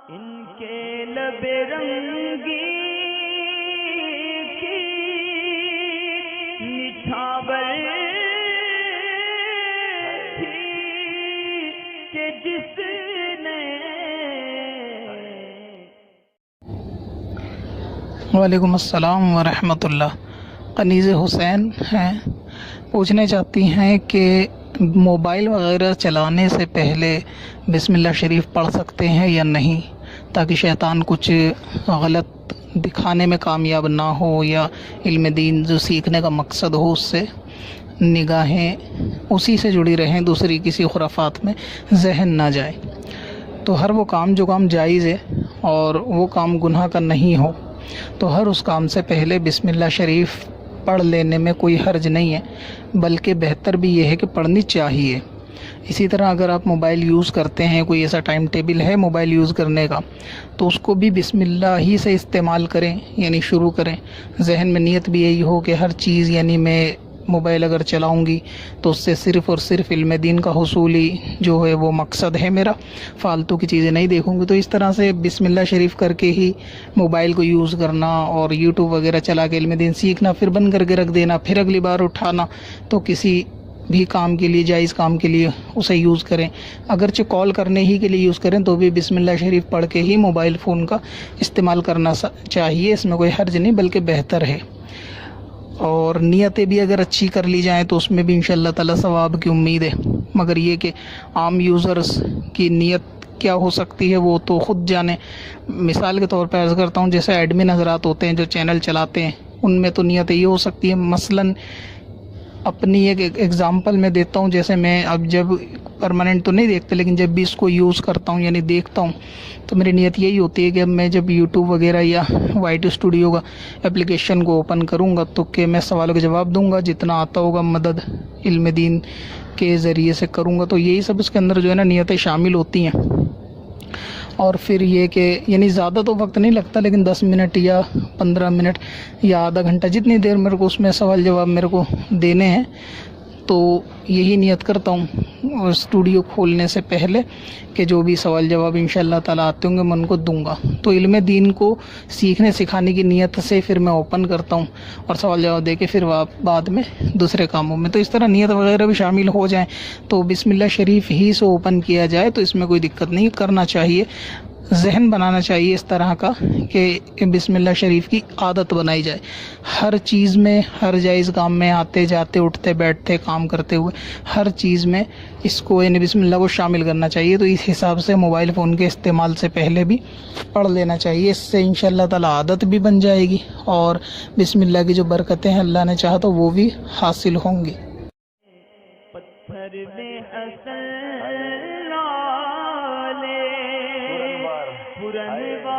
ان کے لب رنگی کی نچھاور تھی کہ جس نے وعلیکم السلام ورحمۃ اللہ۔ کنیز حسین ہیں، پوچھنا چاہتی ہیں کہ موبائل وغیرہ چلانے سے پہلے بسم اللہ شریف پڑھ سکتے ہیں یا نہیں، تاکہ شیطان کچھ غلط دکھانے میں کامیاب نہ ہو یا علم دین جو سیکھنے کا مقصد ہو اس سے نگاہیں اسی سے جڑی رہیں، دوسری کسی خرافات میں ذہن نہ جائے۔ تو ہر وہ کام جو کام جائز ہے اور وہ کام گناہ کا نہیں ہو، تو ہر اس کام سے پہلے بسم اللہ شریف پڑھ لینے میں کوئی حرج نہیں ہے، بلکہ بہتر بھی یہ ہے کہ پڑھنی چاہیے۔ اسی طرح اگر آپ موبائل یوز کرتے ہیں، کوئی ایسا ٹائم ٹیبل ہے موبائل یوز کرنے کا، تو اس کو بھی بسم اللہ ہی سے استعمال کریں، یعنی شروع کریں۔ ذہن میں نیت بھی یہی ہو کہ ہر چیز یعنی میں موبائل اگر چلاؤں گی تو اس سے صرف اور صرف علم دین کا حصولی جو ہے وہ مقصد ہے میرا، فالتو کی چیزیں نہیں دیکھوں گی۔ تو اس طرح سے بسم اللہ شریف کر کے ہی موبائل کو یوز کرنا اور یوٹیوب وغیرہ چلا کے علم دین سیکھنا، پھر بند کر کے رکھ دینا، پھر اگلی بار اٹھانا، تو کسی بھی کام کے لیے، جائز کام کے لیے اسے یوز کریں۔ اگرچہ کال کرنے ہی کے لیے یوز کریں تو بھی بسم اللہ شریف پڑھ کے ہی موبائل فون کا استعمال کرنا چاہیے، اس میں کوئی حرج نہیں بلکہ بہتر ہے۔ اور نیتیں بھی اگر اچھی کر لی جائیں تو اس میں بھی انشاءاللہ تعالی ثواب کی امید ہے، مگر یہ کہ عام یوزرز کی نیت کیا ہو سکتی ہے وہ تو خود جانے۔ مثال کے طور پہ عرض کرتا ہوں، جیسے ایڈمن حضرات ہوتے ہیں جو چینل چلاتے ہیں، ان میں تو نیت یہ ہو سکتی ہے، مثلاً اپنی ایک ایگزامپل میں دیتا ہوں، جیسے میں اب جب پرماننٹ تو نہیں دیکھتے لیکن جب بھی اس کو یوز کرتا ہوں یعنی دیکھتا ہوں، تو میری نیت یہی ہوتی ہے کہ اب میں جب یوٹیوب وغیرہ یا وائٹ اسٹوڈیو کا اپلیکیشن کو اوپن کروں گا تو کہ میں سوالوں کے جواب دوں گا، جتنا آتا ہوگا مدد علم دین کے ذریعے سے کروں گا۔ تو یہی سب اس کے اندر جو ہے نا نیتیں شامل ہوتی ہیں۔ اور پھر یہ کہ یعنی زیادہ تو وقت نہیں لگتا، لیکن 10 منٹ یا 15 منٹ یا آدھا گھنٹہ، جتنی دیر میرے کو اس میں سوال جواب میرے کو دینے ہیں، تو یہی نیت کرتا ہوں اسٹوڈیو کھولنے سے پہلے کہ جو بھی سوال جواب انشاءاللہ تعالیٰ آتے ہوں گے میں ان کو دوں گا۔ تو علم دین کو سیکھنے سکھانے کی نیت سے پھر میں اوپن کرتا ہوں اور سوال جواب دے کے پھر بعد میں دوسرے کاموں میں، تو اس طرح نیت وغیرہ بھی شامل ہو جائیں تو بسم اللہ شریف ہی سے اوپن کیا جائے تو اس میں کوئی دقت نہیں۔ کرنا چاہیے، ذہن بنانا چاہیے اس طرح کا کہ بسم اللہ شریف کی عادت بنائی جائے، ہر چیز میں، ہر جائز کام میں، آتے جاتے، اٹھتے بیٹھتے، کام کرتے ہوئے، ہر چیز میں اس کو یعنی بسم اللہ کو شامل کرنا چاہیے۔ تو اس حساب سے موبائل فون کے استعمال سے پہلے بھی پڑھ لینا چاہیے، اس سے انشاءاللہ تعالیٰ عادت بھی بن جائے گی اور بسم اللہ کی جو برکتیں ہیں اللہ نے چاہا تو وہ بھی حاصل ہوں گی۔ پتھر میں حسن لالے پرنوار